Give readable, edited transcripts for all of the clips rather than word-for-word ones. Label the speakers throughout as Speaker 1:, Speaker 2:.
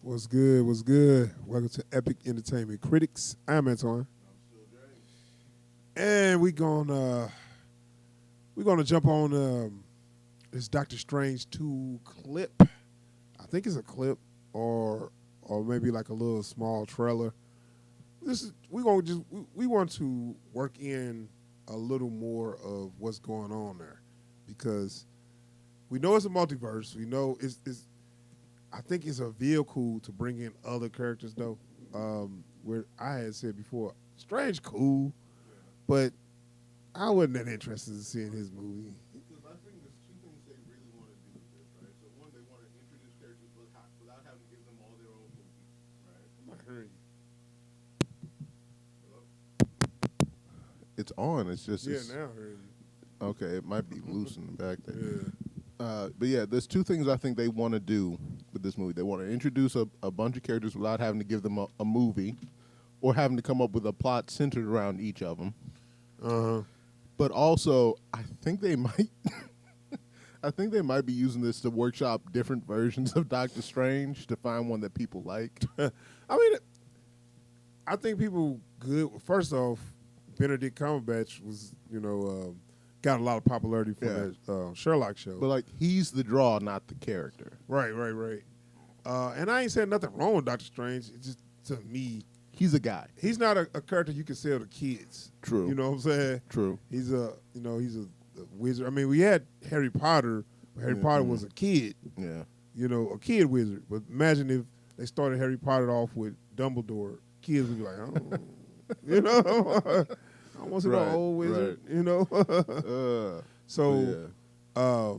Speaker 1: What's good? What's good? Welcome to Epic Entertainment Critics. I'm Antoine, and we gonna jump on this Doctor Strange 2 clip. I think it's a clip, or maybe like a little small trailer. This is we want to work in a little more of what's going on there, because we know it's a multiverse. We know it's I think it's a vehicle to bring in other characters, though. Where I had said before, Strange cool, but I wasn't that interested in seeing his movie.
Speaker 2: Because I think there's two things they really want to do with this, right? So one, they want to introduce characters without having to give them all their own movie, right?
Speaker 1: I'm not hearing
Speaker 2: Hello?
Speaker 3: It's on. It's just
Speaker 1: you. Yeah, now I heard you.
Speaker 3: okay. It might be loose in the back there.
Speaker 1: Yeah.
Speaker 3: But yeah, there's two things I think they want to do with this movie. They want to introduce a bunch of characters without having to give them a movie, or having to come up with a plot centered around each of them. But also, I think they might. I think they might be using this to workshop different versions of Doctor Strange to find one that people like.
Speaker 1: I mean, I think people good. First off, Benedict Cumberbatch was, got a lot of popularity from that Sherlock show.
Speaker 3: But like, he's the draw, not the character.
Speaker 1: Right. And I ain't saying nothing wrong with Doctor Strange. It's just, to me,
Speaker 3: He's a guy.
Speaker 1: he's not a character you can sell to kids.
Speaker 3: True.
Speaker 1: You know what I'm saying?
Speaker 3: True.
Speaker 1: He's a wizard. I mean, we had Harry Potter. But Harry Potter was a kid.
Speaker 3: Yeah.
Speaker 1: A kid wizard. But imagine if they started Harry Potter off with Dumbledore. Kids would be like, oh, I want to see
Speaker 3: Right,
Speaker 1: no old wizard. So,
Speaker 3: yeah.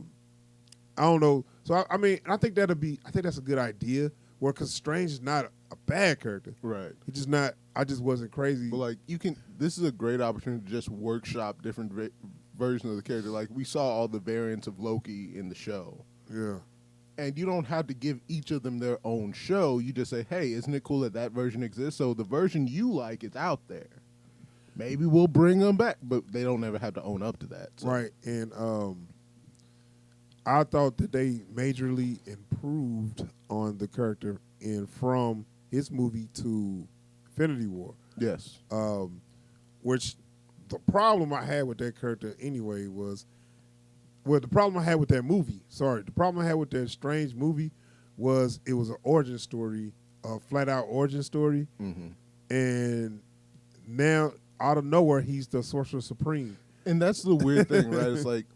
Speaker 1: I don't know. So I mean, I think that's a good idea. Where, because Strange is not a bad character.
Speaker 3: Right.
Speaker 1: He just not. I just wasn't crazy.
Speaker 3: But like, this is a great opportunity to just workshop different versions of the character. Like, we saw all the variants of Loki in the show,
Speaker 1: Yeah.
Speaker 3: and you don't have to give each of them their own show. You just say, hey, isn't it cool that version exists? So the version you like is out there. Maybe we'll bring them back, but they don't ever have to own up to that. So.
Speaker 1: Right. And I thought that they majorly improved on the character from his movie to Infinity War.
Speaker 3: Yes.
Speaker 1: Which the problem I had with that character anyway was, the problem I had with that movie, the problem I had with that Strange movie was it was an origin story, a flat out origin story.
Speaker 3: Mm-hmm.
Speaker 1: And now out of nowhere, he's the Sorcerer Supreme.
Speaker 3: And that's the weird thing, right? It's like,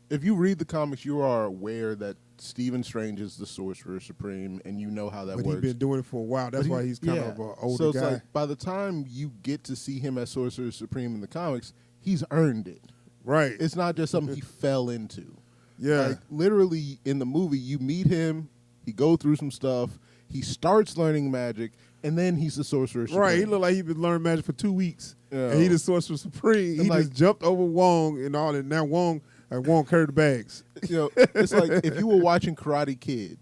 Speaker 3: if you read the comics, you are aware that Stephen Strange is the Sorcerer Supreme, and you know how that
Speaker 1: But
Speaker 3: works.
Speaker 1: he's been doing it for a while. That's why he's kind of an older
Speaker 3: so it's
Speaker 1: guy.
Speaker 3: like, by the time you get to see him as Sorcerer Supreme in the comics, he's earned it.
Speaker 1: Right.
Speaker 3: It's not just something he fell into.
Speaker 1: Yeah.
Speaker 3: Like, literally, in the movie, you meet him, he go through some stuff, he starts learning magic, and then he's the Sorcerer Supreme.
Speaker 1: Right. He looked like he'd been learning magic for 2 weeks.
Speaker 3: Yeah.
Speaker 1: And he the Sorcerer Supreme.
Speaker 3: And
Speaker 1: He
Speaker 3: like-
Speaker 1: just jumped over Wong and all, and now Wong carried the bags.
Speaker 3: It's like if you were watching Karate Kid,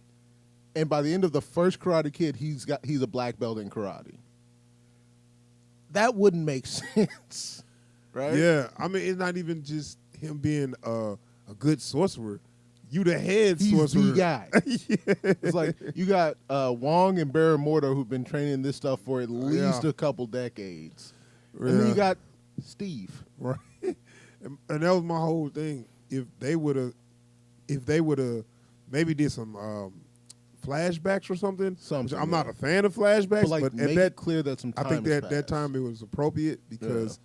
Speaker 3: and by the end of the first Karate Kid, he's a black belt in karate. That wouldn't make sense, right?
Speaker 1: Yeah. I mean, it's not even just him being a good sorcerer. You the head
Speaker 3: He's
Speaker 1: sorcerer.
Speaker 3: the guy. It's like you got Wong and Baron Mordo who've been training this stuff for at least a couple decades, and then you got Steve.
Speaker 1: Right. And that was my whole thing. If they would have maybe did some flashbacks or something.
Speaker 3: Something,
Speaker 1: I'm
Speaker 3: yeah.
Speaker 1: not a fan of flashbacks,
Speaker 3: But like,
Speaker 1: but
Speaker 3: make
Speaker 1: at
Speaker 3: it clear that some time
Speaker 1: I think
Speaker 3: has
Speaker 1: that time
Speaker 3: passed.
Speaker 1: it was appropriate, because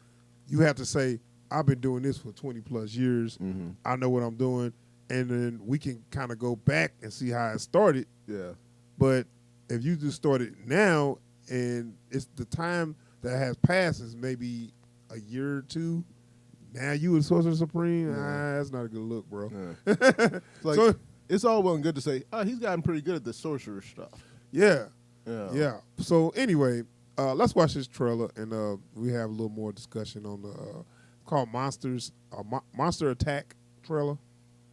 Speaker 1: you have to say, I've been doing this for 20 plus years.
Speaker 3: Mhm.
Speaker 1: I know what I'm doing. And then we can kind of go back and see how it started.
Speaker 3: Yeah.
Speaker 1: But if you just started now, and it's the time that has passed is maybe a year or two, now you a Sorcerer Supreme, that's not a good look, bro.
Speaker 3: Yeah. It's like,
Speaker 1: So-
Speaker 3: it's all well and good to say, oh, he's gotten pretty good at the sorcerer stuff.
Speaker 1: Yeah.
Speaker 3: Yeah.
Speaker 1: Yeah. So anyway, let's watch this trailer, and we have a little more discussion on the called Monsters, Monster Attack trailer.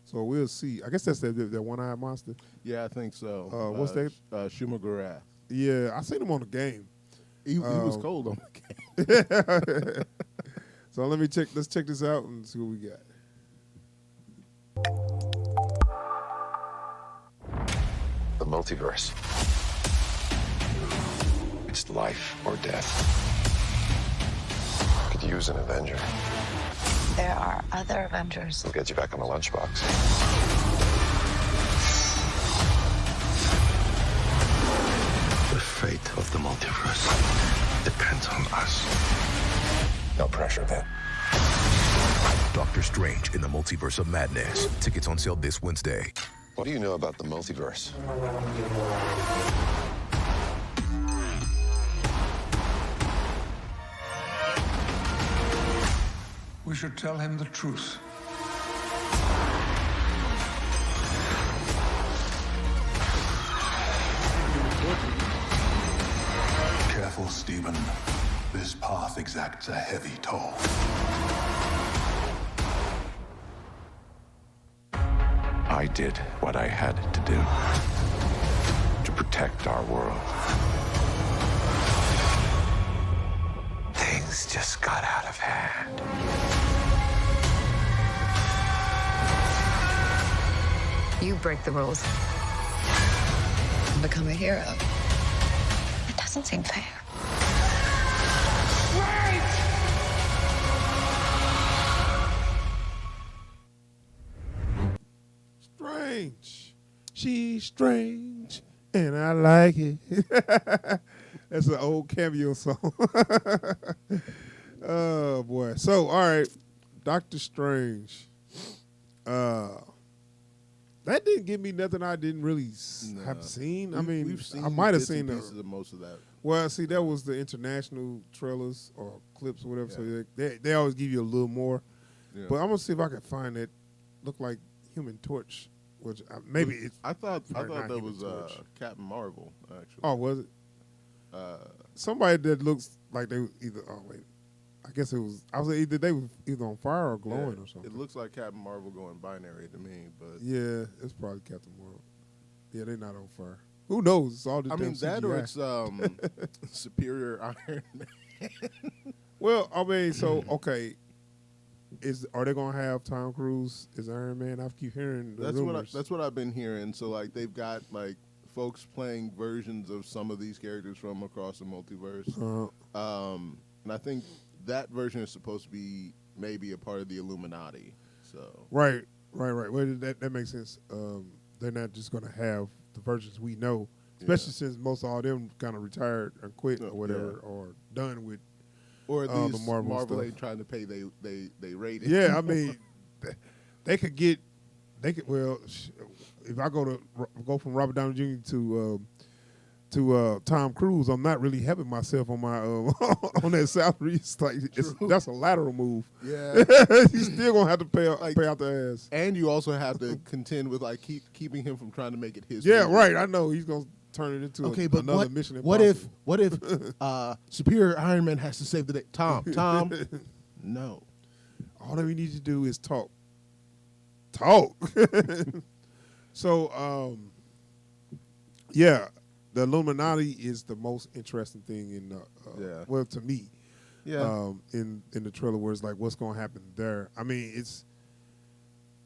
Speaker 1: So we'll see. I guess that's that one-eyed monster.
Speaker 3: Yeah, I think so.
Speaker 1: What's that?
Speaker 3: Shuma Gorath.
Speaker 1: Yeah, I seen him on the game.
Speaker 3: He was cold on the game.
Speaker 1: So let's check this out and see what we got.
Speaker 4: The multiverse. It's life or death. Could use an Avenger.
Speaker 5: There are other Avengers.
Speaker 4: We'll get you back on the lunchbox. The fate of the multiverse depends on us. No pressure, then.
Speaker 6: Doctor Strange in the Multiverse of Madness. Tickets on sale this Wednesday.
Speaker 4: What do you know about the multiverse?
Speaker 7: We should tell him the truth. Careful, Stephen. This path exacts a heavy toll.
Speaker 4: I did what I had to do to protect our world. Things just got out of hand.
Speaker 5: You break the rules. Become a hero. It doesn't seem fair.
Speaker 1: Strange. She's strange, and I like it. That's an old cameo song. Oh boy. So, all right, Doctor Strange. That didn't give me nothing I didn't really have seen. I mean,
Speaker 3: we've seen
Speaker 1: I might have
Speaker 3: bits and
Speaker 1: seen
Speaker 3: pieces of most of that.
Speaker 1: Well, see, that was the international trailers or clips or whatever. So they always give you a little more.
Speaker 3: Yeah.
Speaker 1: But I'm gonna see if I can find it. Look like Human Torch, which maybe it's.
Speaker 3: I thought
Speaker 1: Sorry, not
Speaker 3: that
Speaker 1: Human
Speaker 3: was
Speaker 1: Torch.
Speaker 3: Captain Marvel actually.
Speaker 1: Oh, was it? Somebody that looks like they was either. Oh wait, I guess it was. I was either they was either on fire or glowing or something.
Speaker 3: It looks like Captain Marvel going binary to me, but
Speaker 1: Yeah, it's probably Captain Marvel. Yeah, they're not on fire. Who knows? It's all the
Speaker 3: I
Speaker 1: damn
Speaker 3: mean that or
Speaker 1: CGI.
Speaker 3: it's Superior Iron Man.
Speaker 1: Well, I mean, so okay, are they gonna have Tom Cruise as Iron Man? I keep hearing the rumors.
Speaker 3: That's what I've been hearing. So like they've got like folks playing versions of some of these characters from across the multiverse. And I think that version is supposed to be maybe a part of the Illuminati. So
Speaker 1: Right. Well, that makes sense. They're not just gonna have the versions we know, especially since most of all them kind of retired or quit or whatever, or done with.
Speaker 3: or at
Speaker 1: the
Speaker 3: least
Speaker 1: Marvel
Speaker 3: Marvel
Speaker 1: stuff.
Speaker 3: ain't trying to pay they rating.
Speaker 1: Yeah, I mean, they could get. They could. Well, if I go from Robert Downey Jr. to Tom Cruise, I'm not really helping myself on my on that salary. It's like that's a lateral move.
Speaker 3: Yeah.
Speaker 1: He's still gonna have to pay out the ass.
Speaker 3: And you also have to contend with like keeping him from trying to make it his.
Speaker 1: Yeah,
Speaker 3: movie.
Speaker 1: right. I know he's gonna turn it into another Mission Impossible.
Speaker 3: What if Superior Iron Man has to save the day? Tom, no.
Speaker 1: All that we need to do is talk. So, yeah, the Illuminati is the most interesting thing in well, to me, in the trailer, where it's like what's going to happen there. I mean,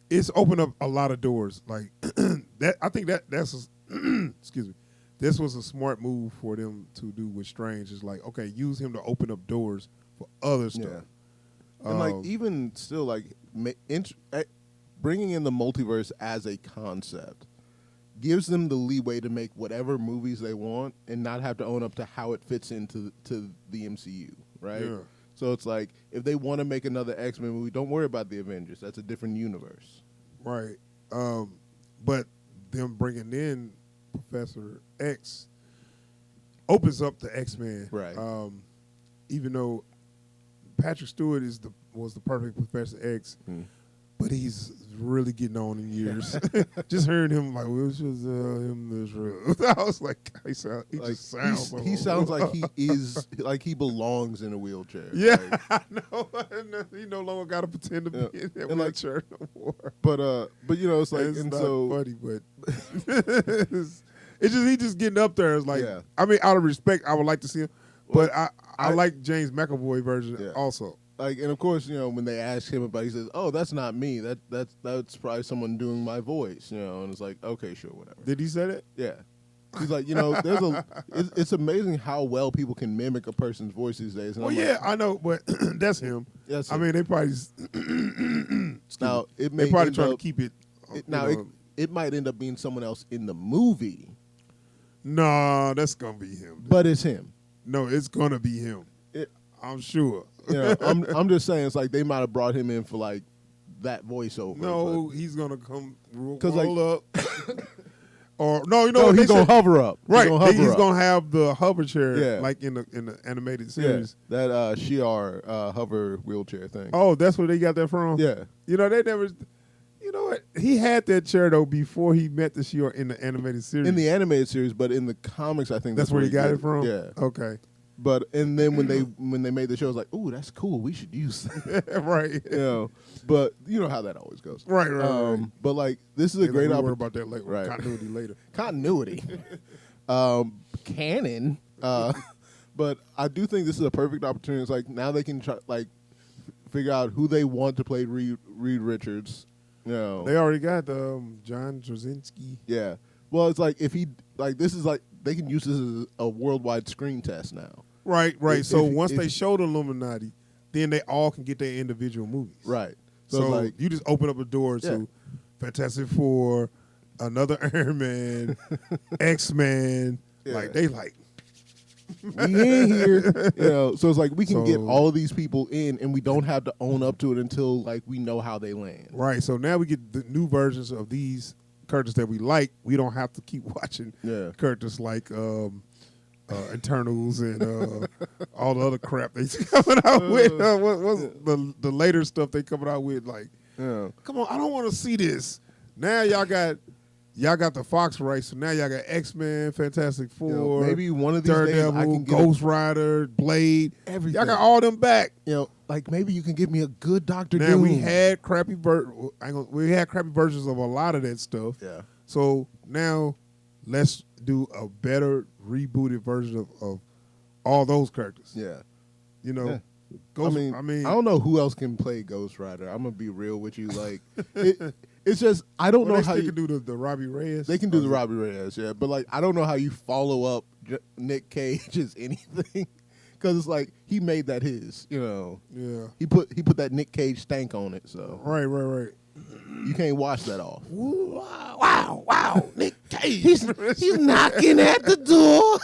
Speaker 1: it's opened up a lot of doors. Like that, I think that's excuse me. This was a smart move for them to do with Strange. It's like, okay, use him to open up doors for other stuff.
Speaker 3: Yeah. And like even still, like bringing in the multiverse as a concept gives them the leeway to make whatever movies they want and not have to own up to how it fits into the MCU, right?
Speaker 1: Yeah.
Speaker 3: So it's like if they want to make another X-Men movie, don't worry about the Avengers. That's a different universe.
Speaker 1: Right. But them bringing in Professor X opens up the X-Men.
Speaker 3: Right.
Speaker 1: Even though Patrick Stewart was the perfect Professor X, but he's really getting on in years. Just hearing him like, well, it's just him this real. I was like, he just sounds.
Speaker 3: He sounds like he is like he belongs in a wheelchair.
Speaker 1: Yeah,
Speaker 3: Like,
Speaker 1: I know. He no longer got to pretend to be in that
Speaker 3: And, like,
Speaker 1: wheelchair no more.
Speaker 3: but you know, it's like
Speaker 1: It's
Speaker 3: and
Speaker 1: not
Speaker 3: so
Speaker 1: funny, but it's just he just getting up there. It's like,
Speaker 3: Yeah.
Speaker 1: I mean, out of respect, I would like to see him, but I like James McAvoy version also.
Speaker 3: like, and of course, you know, when they ask him about it, he says, "Oh, that's not me. That's probably someone doing my voice." You know, and it's like, okay, sure, whatever.
Speaker 1: Did he say that?
Speaker 3: Yeah. He's like, there's it's amazing how well people can mimic a person's voice these days. And
Speaker 1: Well,
Speaker 3: I'm
Speaker 1: yeah,
Speaker 3: like,
Speaker 1: I know, but that's him.
Speaker 3: That's
Speaker 1: I
Speaker 3: him.
Speaker 1: mean, they probably
Speaker 3: now it may
Speaker 1: they probably
Speaker 3: end
Speaker 1: trying to
Speaker 3: up-
Speaker 1: keep it.
Speaker 3: it might end up being someone else in the movie,
Speaker 1: No, that's gonna be him.
Speaker 3: but it's him.
Speaker 1: No, it's gonna be him.
Speaker 3: It-
Speaker 1: I'm sure.
Speaker 3: I'm just saying, it's like they might have brought him in for like that voiceover.
Speaker 1: No, he's gonna come roll
Speaker 3: 'Cause, like-
Speaker 1: up. Or no, you know
Speaker 3: no,
Speaker 1: what,
Speaker 3: he's
Speaker 1: they
Speaker 3: gonna
Speaker 1: said-
Speaker 3: hover up.
Speaker 1: Right, he's
Speaker 3: up.
Speaker 1: gonna have the hover chair,
Speaker 3: Yeah.
Speaker 1: like in the animated
Speaker 3: Yeah,
Speaker 1: series.
Speaker 3: that Shi'ar hover wheelchair thing.
Speaker 1: Oh, that's where they got that from.
Speaker 3: Yeah.
Speaker 1: You know they never. You know what? He had that chair though before he met the Shi'ar in the animated series.
Speaker 3: In the animated series, but in the comics, I think
Speaker 1: that's where he got it from.
Speaker 3: Yeah.
Speaker 1: Okay.
Speaker 3: But and then when they made the show, I was like, "Ooh, that's cool. We should use that."
Speaker 1: Right.
Speaker 3: But you know how that always goes.
Speaker 1: Right.
Speaker 3: But like, this is a great
Speaker 1: We'll worry
Speaker 3: opportunity.
Speaker 1: about that later.
Speaker 3: Right.
Speaker 1: Continuity later.
Speaker 3: Continuity, canon. But I do think this is a perfect opportunity. It's like now they can try figure out who they want to play Reed Richards.
Speaker 1: They already got John Krasinski.
Speaker 3: Yeah. Well, it's like if he this is like they can use this as a worldwide screen test now.
Speaker 1: Right. So once
Speaker 3: if-
Speaker 1: they show the Illuminati, then they all can get their individual movies.
Speaker 3: Right.
Speaker 1: So
Speaker 3: it's like
Speaker 1: you just open up a door to Fantastic Four, another Iron Man, X-Men.
Speaker 3: Yeah.
Speaker 1: Like they like.
Speaker 3: we in here, So it's like we can get
Speaker 1: So-
Speaker 3: all of these people in, and we don't have to own up to it until like we know how they land.
Speaker 1: Right. So now we get the new versions of these characters that we like. We don't have to keep watching
Speaker 3: Yeah.
Speaker 1: characters like Eternals and all the other crap they coming out with. What's the later stuff they coming out with? Like,
Speaker 3: Yeah.
Speaker 1: come on, I don't want to see this. Now y'all got the Fox rights, so now y'all got X-Men, Fantastic Four,
Speaker 3: maybe one of these days
Speaker 1: Daredevil,
Speaker 3: I can get
Speaker 1: Ghost Rider, Blade.
Speaker 3: Everything.
Speaker 1: Y'all got all them back.
Speaker 3: Like maybe you can give me a good Doctor
Speaker 1: Now
Speaker 3: Doom.
Speaker 1: we had crappy versions of a lot of that stuff.
Speaker 3: Yeah.
Speaker 1: So now let's do a better rebooted version of all those characters.
Speaker 3: Yeah.
Speaker 1: Yeah.
Speaker 3: I
Speaker 1: Ghost,
Speaker 3: mean,
Speaker 1: I mean,
Speaker 3: I don't know who else can play Ghost Rider. I'm gonna be real with you. Like, it's just I don't know
Speaker 1: they
Speaker 3: how
Speaker 1: still
Speaker 3: you
Speaker 1: can do the Robbie Reyes.
Speaker 3: they can do the Robbie Reyes, yeah. But like, I don't know how you follow up Nick Cage as anything, because it's like he made that his.
Speaker 1: Yeah.
Speaker 3: He put that Nick Cage stank on it, so
Speaker 1: Right.
Speaker 3: you can't wash that off.
Speaker 1: Wow, Nick Cage.
Speaker 3: He's knocking at the door.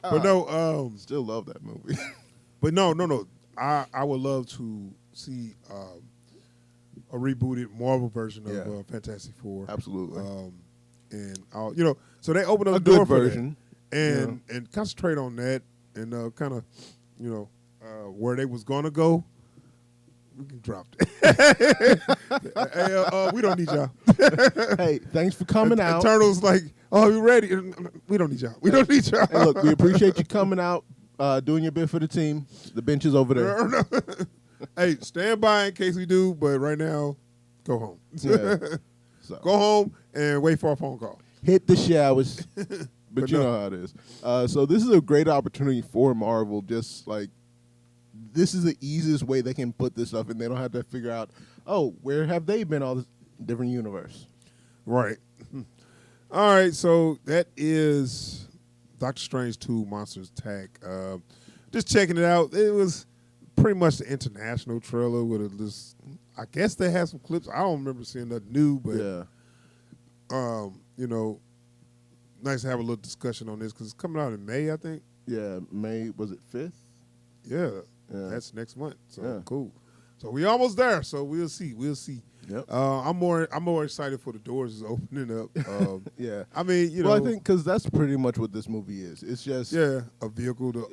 Speaker 1: But no,
Speaker 3: Still love that movie.
Speaker 1: but no. I would love to see a rebooted Marvel version of
Speaker 3: Yeah.
Speaker 1: Fantastic Four.
Speaker 3: Absolutely.
Speaker 1: And I'll, so they open up
Speaker 3: A
Speaker 1: the door
Speaker 3: good
Speaker 1: for that.
Speaker 3: version.
Speaker 1: and concentrate on that and kind of where they was gonna go. We can drop that. Hey, we don't need y'all.
Speaker 3: Hey, thanks for coming out.
Speaker 1: Eternals like, oh, you ready? We don't need y'all. We don't need y'all.
Speaker 3: Hey, look, we appreciate you coming out, doing your bit for the team. The bench is over there.
Speaker 1: Hey, stand by in case we do, but right now, go home.
Speaker 3: Yeah. So.
Speaker 1: Go home and wait for a phone call.
Speaker 3: Hit the showers. But you
Speaker 1: no.
Speaker 3: know how it is. So this is a great opportunity for Marvel. Just like this is the easiest way they can put this stuff, and they don't have to figure out, oh, where have they been all this different universe.
Speaker 1: Right. All right, so that is Doctor Strange 2 Monsters Attack. Just checking it out. It was pretty much the international trailer with this. I guess they had some clips. I don't remember seeing nothing new, but nice to have a little discussion on this because it's coming out in May, I think.
Speaker 3: Yeah, May, was it 5th?
Speaker 1: Yeah,
Speaker 3: Yeah.
Speaker 1: that's next month. So
Speaker 3: Yeah.
Speaker 1: cool. So we almost there. So we'll see.
Speaker 3: Yep.
Speaker 1: I'm more excited for the doors is opening up.
Speaker 3: Yeah.
Speaker 1: I mean,
Speaker 3: Well, I think because that's pretty much what this movie is. It's just
Speaker 1: a vehicle to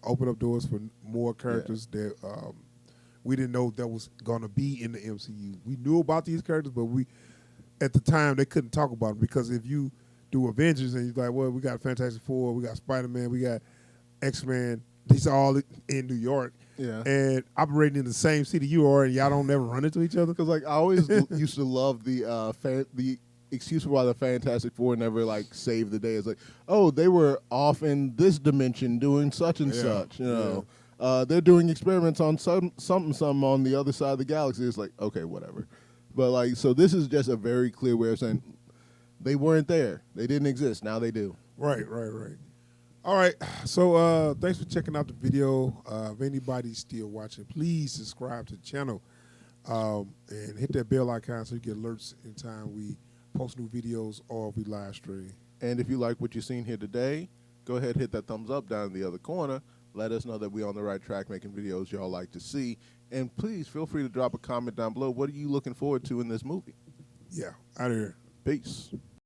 Speaker 1: open up doors for more characters that we didn't know that was going to be in the MCU. We knew about these characters, but at the time they couldn't talk about them because if you do Avengers and you're like, well, we got Fantastic Four, we got Spider-Man, we got X-Men. These are all in New York.
Speaker 3: Yeah.
Speaker 1: And operating in the same city you are, and y'all don't never run into each other.
Speaker 3: Because like I always used to love the excuse for why the Fantastic Four never like saved the day. It's like, oh, they were off in this dimension doing such and such. They're doing experiments on something on the other side of the galaxy. It's like, okay, whatever. But like, so this is just a very clear way of saying, They weren't there. They didn't exist. Now they do.
Speaker 1: Right. All right. So thanks for checking out the video. If anybody's still watching, please subscribe to the channel and hit that bell icon so you get alerts anytime we post new videos or we live stream.
Speaker 3: And if you like what you've seen here today, go ahead and hit that thumbs up down in the other corner. Let us know that we're on the right track making videos y'all like to see. And please feel free to drop a comment down below. What are you looking forward to in this movie?
Speaker 1: Yeah, out of here.
Speaker 3: Peace.